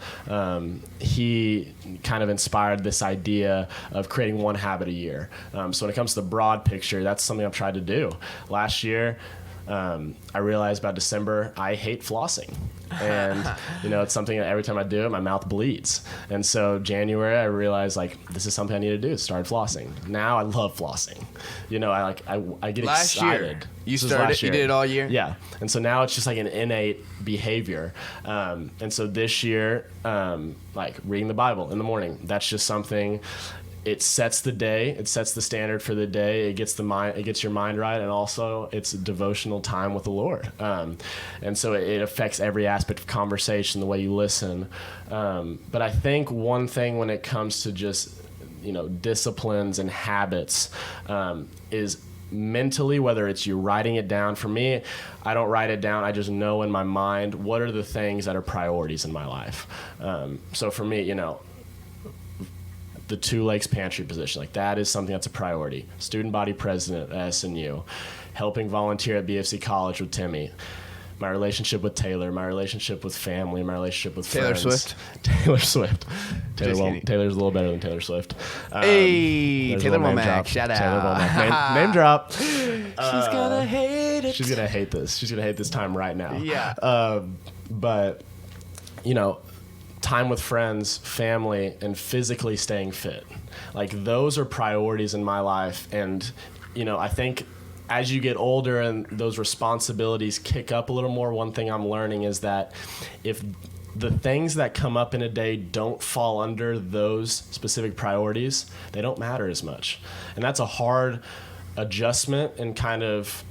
B: He kind of inspired this idea of creating one habit a year. So when it comes to the broad picture, that's something I've tried to do. Last year, I realized by December, I hate flossing. And, you know, it's something that every time I do it, my mouth bleeds. And so January, I realized, like, this is something I need to do. Start flossing. Now I love flossing. You know, I get
A: last
B: excited.
A: You started, you did it all year?
B: Yeah. And so now it's just like an innate behavior. And so this year, like reading the Bible in the morning, that's just something. It sets the day. It sets the standard for the day. It gets your mind right, and also it's a devotional time with the Lord. And so it affects every aspect of conversation, the way you listen. But I think one thing when it comes to just, you know, disciplines and habits is mentally, whether it's you writing it down. For me, I don't write it down. I just know in my mind what are the things that are priorities in my life. So for me, you know, the Two Lakes pantry position, like that is something that's a priority. Student body president at SNU, helping volunteer at BFC College with Timmy, my relationship with Taylor, my relationship with family, my relationship with
A: Taylor
B: friends.
A: Taylor
B: Swift. Taylor's a little better than Taylor Swift.
A: Hey, Taylor Womack, shout out.
B: Name drop.
A: She's gonna hate it.
B: She's gonna hate this. She's gonna hate this time right now.
A: Yeah.
B: But, you know, time with friends, family, and physically staying fit. Like, those are priorities in my life. And, you know, I think as you get older and those responsibilities kick up a little more, one thing I'm learning is that if the things that come up in a day don't fall under those specific priorities, they don't matter as much. And that's a hard adjustment and kind of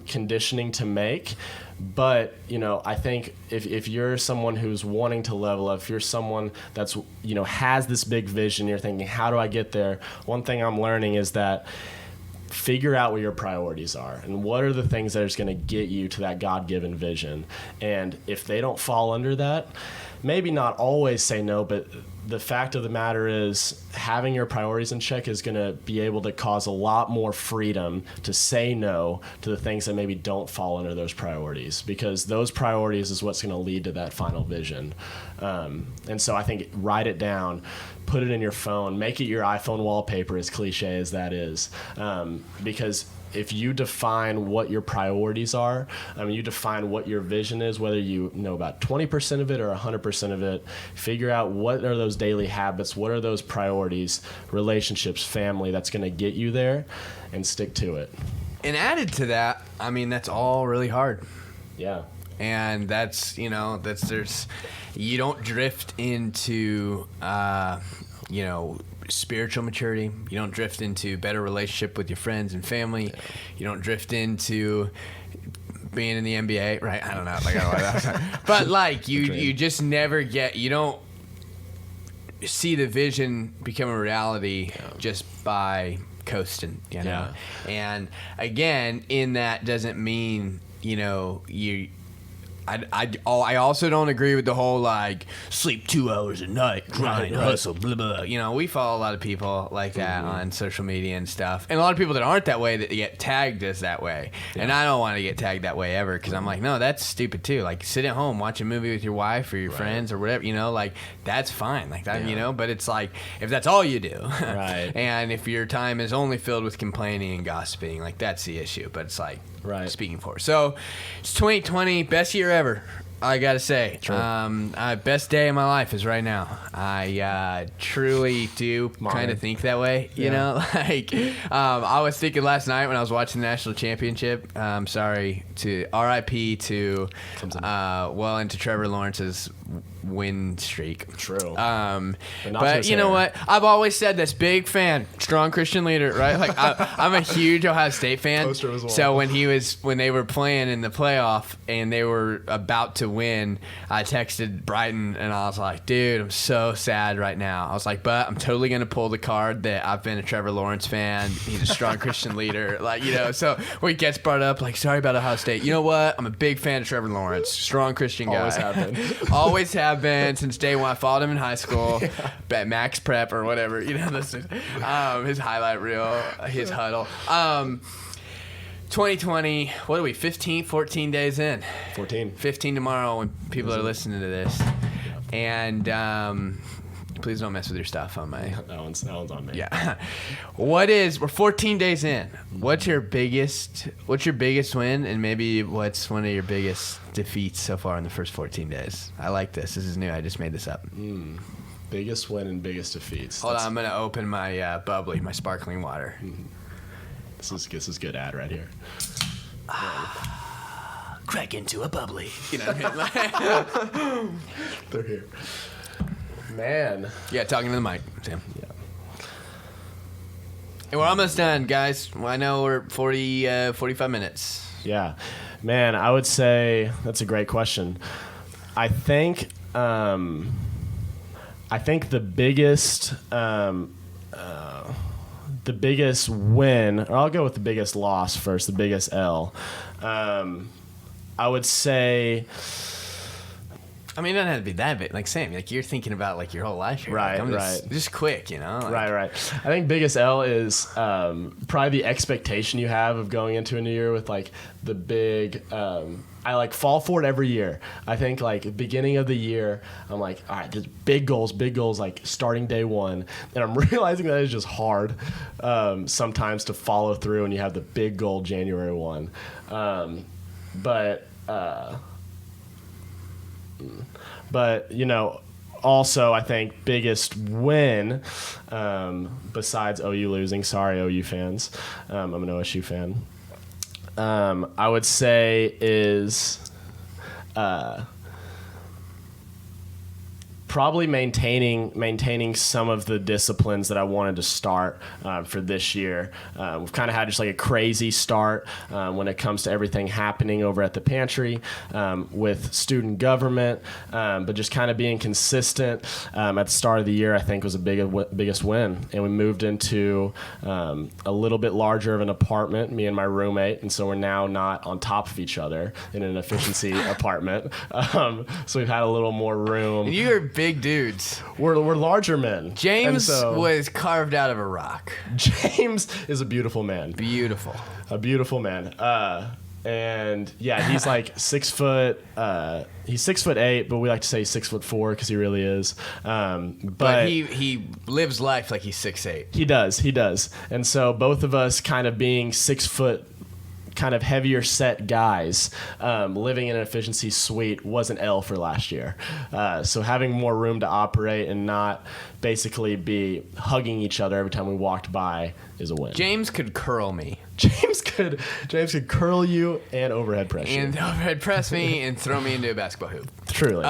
B: conditioning to make. But, you know, I think if you're someone who's wanting to level up, if you're someone that's, you know, has this big vision, you're thinking, how do I get there? One thing I'm learning is that figure out what your priorities are and what are the things that are going to get you to that God-given vision. And if they don't fall under that, maybe not always say no, but the fact of the matter is having your priorities in check is going to be able to cause a lot more freedom to say no to the things that maybe don't fall under those priorities, because those priorities is what's going to lead to that final vision. And so I think write it down, put it in your phone, make it your iPhone wallpaper, as cliche as that is, because if you define what your priorities are, you define what your vision is, whether you know about 20% of it or 100% of it, figure out what are those daily habits, what are those priorities, relationships, family, that's going to get you there, and stick to it.
A: And added to that, I mean, that's all really hard.
B: Yeah.
A: And that's, you know, you don't drift into, you know, spiritual maturity. You don't drift into better relationship with your friends and family. Yeah. You don't drift into being in the NBA, right? I don't know. Like, but like you just never you don't see the vision become a reality just by coasting, you know? Yeah. And again, in that doesn't mean, you know, I also don't agree with the whole like sleep 2 hours a night, grind, hustle, blah blah. You know, we follow a lot of people like that on social media and stuff, and a lot of people that aren't that way that get tagged as that way. And I don't want to get tagged that way ever because I'm like, no, that's stupid too. Like, sit at home, watch a movie with your wife or your friends or whatever. You know, like that's fine. Like that, you know. But it's like if that's all you do, and if your time is only filled with complaining and gossiping, like that's the issue. But it's like. Speaking for. So, it's 2020, best year ever, I gotta say.
B: True.
A: Best day of my life is right now. I truly do kind of think that way, you know? Like, I was thinking last night when I was watching the national championship, sorry, to RIP to, well into Trevor Lawrence's win streak.
B: True.
A: But you know what? I've always said this. Big fan, strong Christian leader, right? Like I'm a huge Ohio State fan. So when they were playing in the playoff and they were about to win, I texted Brighton and I was like, dude, I'm so sad right now. I was like, but I'm totally gonna pull the card that I've been a Trevor Lawrence fan. He's a strong Christian leader, like, you know. So when he gets brought up, like, sorry about Ohio State. You know what? I'm a big fan of Trevor Lawrence, strong Christian guy.
B: Always have been.
A: Always have been since day one. I followed him in high school, at Max Prep or whatever. You know, this is, his highlight reel, his huddle. 2020, what are we, 14 days in? 15 tomorrow when people are listening to this. And please don't mess with your stuff on my...
B: That one's on me.
A: Yeah. We're 14 days in. What's your biggest win, and maybe what's one of your biggest defeats so far in the first 14 days? I like this. This is new. I just made this up.
B: Biggest win and biggest defeats.
A: Hold on. I'm going to open my bubbly, my sparkling water.
B: This is good ad right here.
A: Crack into a bubbly. You know what I mean?
B: They're here. Man.
A: Yeah, talking to the mic, Sam.
B: Yeah.
A: And we're almost done, guys. I know we're 45 minutes.
B: Yeah. Man, I would say that's a great question. I think the biggest win, or I'll go with the biggest loss first, the biggest L. I would say...
A: I mean, it doesn't have to be that big. Like, Sam, like, you're thinking about, like, your whole life here.
B: Right,
A: like, just quick, you know? Like,
B: right. I think biggest L is probably the expectation you have of going into a new year with, like, the big... I, like, fall for it every year. I think, like, beginning of the year, I'm like, all right, there's big goals, like, starting day one. And I'm realizing that it's just hard sometimes to follow through when you have the big goal January 1. But, you know, also I think biggest win, besides OU losing, sorry OU fans, I'm an OSU fan, I would say is probably maintaining some of the disciplines that I wanted to start for this year. We've kind of had just like a crazy start when it comes to everything happening over at the pantry with student government, but just kind of being consistent at the start of the year, I think was a biggest win. And we moved into a little bit larger of an apartment, me and my roommate, and so we're now not on top of each other in an efficiency apartment. So we've had a little more room.
A: And you're big dudes.
B: We're larger men.
A: James was carved out of a rock.
B: James is a beautiful man.
A: Beautiful.
B: A beautiful man. And yeah, he's like 6 foot. He's 6'8", but we like to say 6'4" because he really is. But
A: he lives life like he's 6'8".
B: He does. And so both of us kind of being 6 foot, kind of heavier set guys, living in an efficiency suite was an L for last year. So having more room to operate and not basically be hugging each other every time we walked by is a win.
A: James could curl me.
B: James could curl you and overhead press you.
A: And overhead press me and throw me into a basketball hoop.
B: Truly.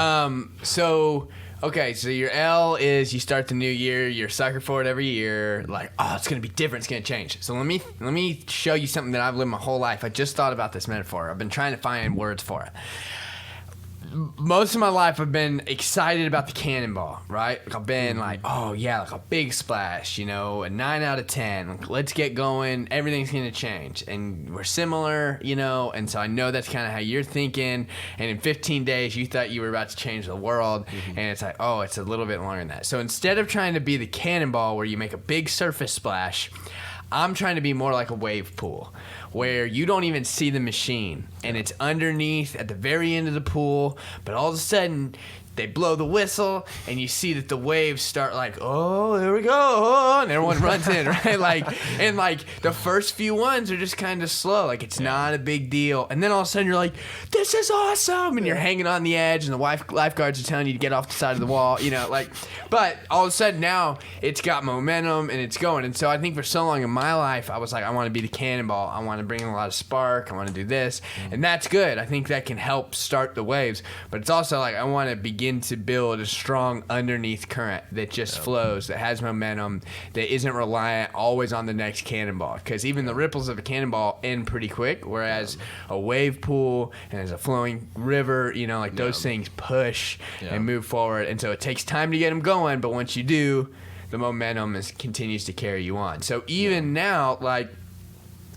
A: Okay, so your L is you start the new year, you're sucker for it every year, like, oh, it's going to be different, it's going to change. So let me show you something that I've lived my whole life. I just thought about this metaphor. I've been trying to find words for it. most of my life I've been excited about the cannonball, right? Like I've been like, oh yeah, like a big splash, you know, a 9 out of 10. Like, let's get going. Everything's going to change. And we're similar, you know, and so I know that's kind of how you're thinking. And in 15 days, you thought you were about to change the world. And it's like, oh, it's a little bit longer than that. So instead of trying to be the cannonball where you make a big surface splash, I'm trying to be more like a wave pool where you don't even see the machine and it's underneath at the very end of the pool, but all of a sudden they blow the whistle and you see that the waves start like, oh, here we go, oh, and everyone runs in, right? Like the first few ones are just kind of slow, like it's not a big deal, and then all of a sudden you're like, this is awesome, and you're hanging on the edge and the lifeguards are telling you to get off the side of the wall, you know, like, but all of a sudden now it's got momentum and it's going. And so I think for so long in my life I was like, I want to be the cannonball, I want to bring in a lot of spark, I want to do this, and that's good. I think that can help start the waves, but it's also like I want to begin to build a strong underneath current that just flows, that has momentum, that isn't reliant always on the next cannonball, because even the ripples of a cannonball end pretty quick, whereas a wave pool and as a flowing river, you know, like those things push and move forward, and so it takes time to get them going, but once you do, the momentum continues to carry you on. So even now, like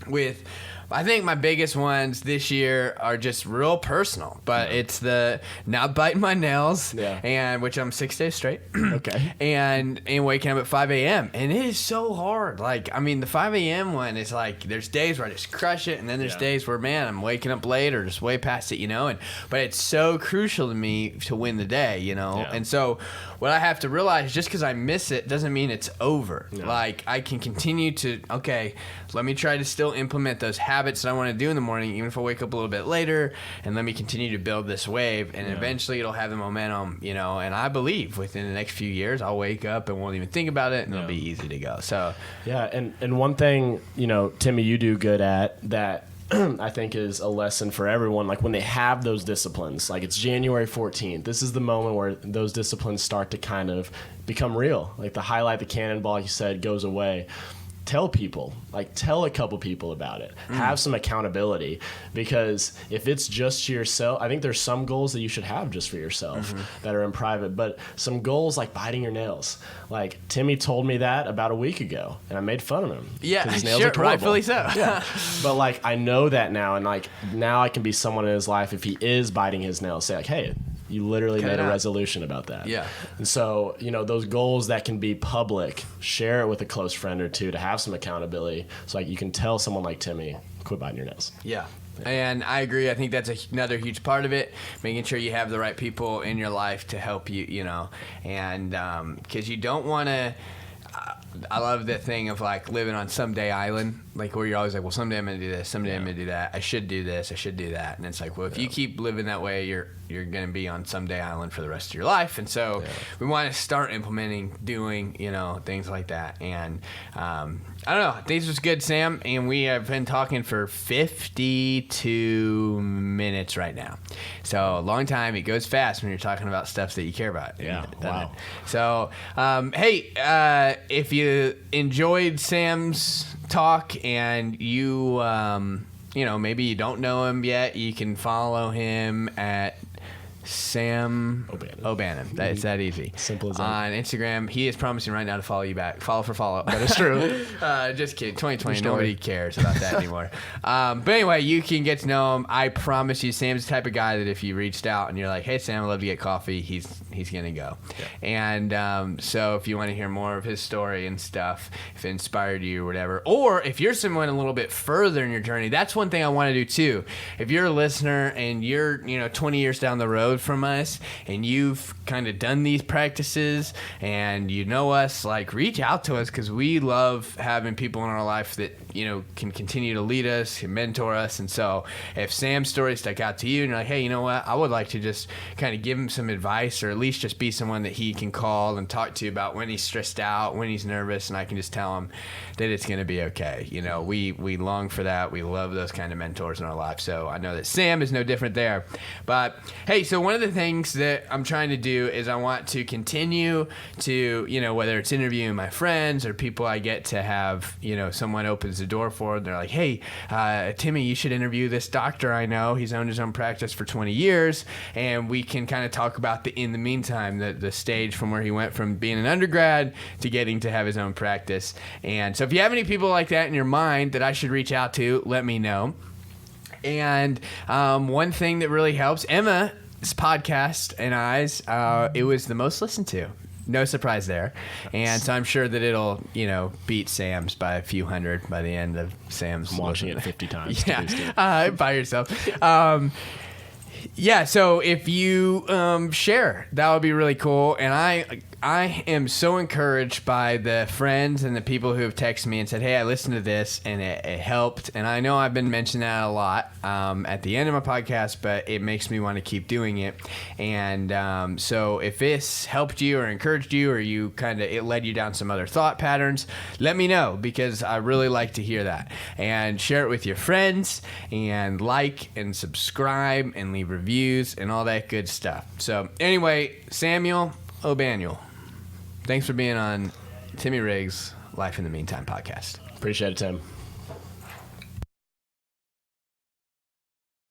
A: with, I think my biggest ones this year are just real personal, but it's the not biting my nails, and which I'm 6 days straight.
B: Okay.
A: And waking up at 5 a.m. And it is so hard. Like, I mean, the 5 a.m. one is like, there's days where I just crush it, and then there's days where, man, I'm waking up late or just way past it, you know? But it's so crucial to me to win the day, you know? And so what I have to realize, just because I miss it doesn't mean it's over. Like, I can continue to, okay, let me try to still implement those habits that I want to do in the morning, even if I wake up a little bit later, and let me continue to build this wave, and eventually it'll have the momentum, you know, and I believe within the next few years I'll wake up and won't even think about it, and it'll be easy to go. So
B: and one thing, you know, Timmy, you do good at that I think is a lesson for everyone, like when they have those disciplines, like it's January 14th, this is the moment where those disciplines start to kind of become real, like the highlight, the cannonball you said goes away. Tell people, like tell a couple people about it. Have some accountability, because if it's just to yourself, I think there's some goals that you should have just for yourself that are in private, but some goals like biting your nails. Like Timmy told me that about a week ago and I made fun of him.
A: Yeah,
B: his nails
A: sure,
B: are horrible.
A: rightfully so.
B: But like I know that now, and like now I can be someone in his life, if he is biting his nails, say like, hey, you literally made a resolution about that. Yeah. And so, you know, those goals that can be public, share it with a close friend or two to have some accountability. So like you can tell someone like Timmy, quit biting your nails.
A: Yeah. And I agree. I think that's another huge part of it, making sure you have the right people in your life to help you, you know, and because you don't want to, I love that thing of like living on someday island, like where you're always like, well, someday I'm going to do this, someday I'm going to do that, I should do this, I should do that. And it's like, well, if you keep living that way, you're going to be on someday island for the rest of your life. And so we want to start implementing, doing, you know, things like that. And I don't know, this was good, Sam, and we have been talking for 52 minutes right now. So a long time. It goes fast when you're talking about stuff that you care about.
B: Yeah, wow.
A: So, hey, if you enjoyed Sam's talk and you, you know, maybe you don't know him yet, you can follow him at Sam Obannon. It's that easy.
B: Simple as that.
A: On Instagram. He is promising right now to follow you back. Follow for follow. That is true. Just kidding. 2020, nobody cares about that anymore. But anyway, you can get to know him. I promise you, Sam's the type of guy that if you reached out and you're like, hey, Sam, I'd love to get coffee, he's going to go. Yeah. And so if you want to hear more of his story and stuff, if it inspired you or whatever, or if you're someone a little bit further in your journey, that's one thing I want to do too. If you're a listener and you're, you know, 20 years down the road from us and you've kind of done these practices and you know us, like reach out to us, because we love having people in our life that, you know, can continue to lead us, can mentor us. And so if Sam's story stuck out to you and you're like, hey, you know what, I would like to just kind of give him some advice, or at least just be someone that he can call and talk to about when he's stressed out, when he's nervous, and I can just tell him that it's going to be okay. You know, we long for that. We love those kind of mentors in our life. So I know that Sam is no different there. But hey, so one of the things that I'm trying to do is I want to continue to, whether it's interviewing my friends or people I get to have, someone opens the door for, and they're like, hey, Timmy, you should interview this doctor I know. He's owned his own practice for 20 years. And we can kind of talk about in the meantime, the stage from where he went from being an undergrad to getting to have his own practice. And so if you have any people like that in your mind that I should reach out to, let me know. And one thing that really helps, Emma's podcast and I's, it was the most listened to. No surprise there. And so I'm sure that it'll, beat Sam's by a few hundred by the end of Sam's.
B: I'm watching it 50 times.
A: Yeah, by yourself. Yeah, so if you share, that would be really cool. And I am so encouraged by the friends and the people who have texted me and said, hey, I listened to this and it helped. And I know I've been mentioning that a lot at the end of my podcast, but it makes me want to keep doing it. And so if this helped you or encouraged you, or it led you down some other thought patterns, let me know, because I really like to hear that. And share it with your friends, and like and subscribe and leave reviews and all that good stuff. So anyway, Samuel Obannon, thanks for being on Timmy Riggs' Life in the Meantime podcast.
B: Appreciate it, Tim.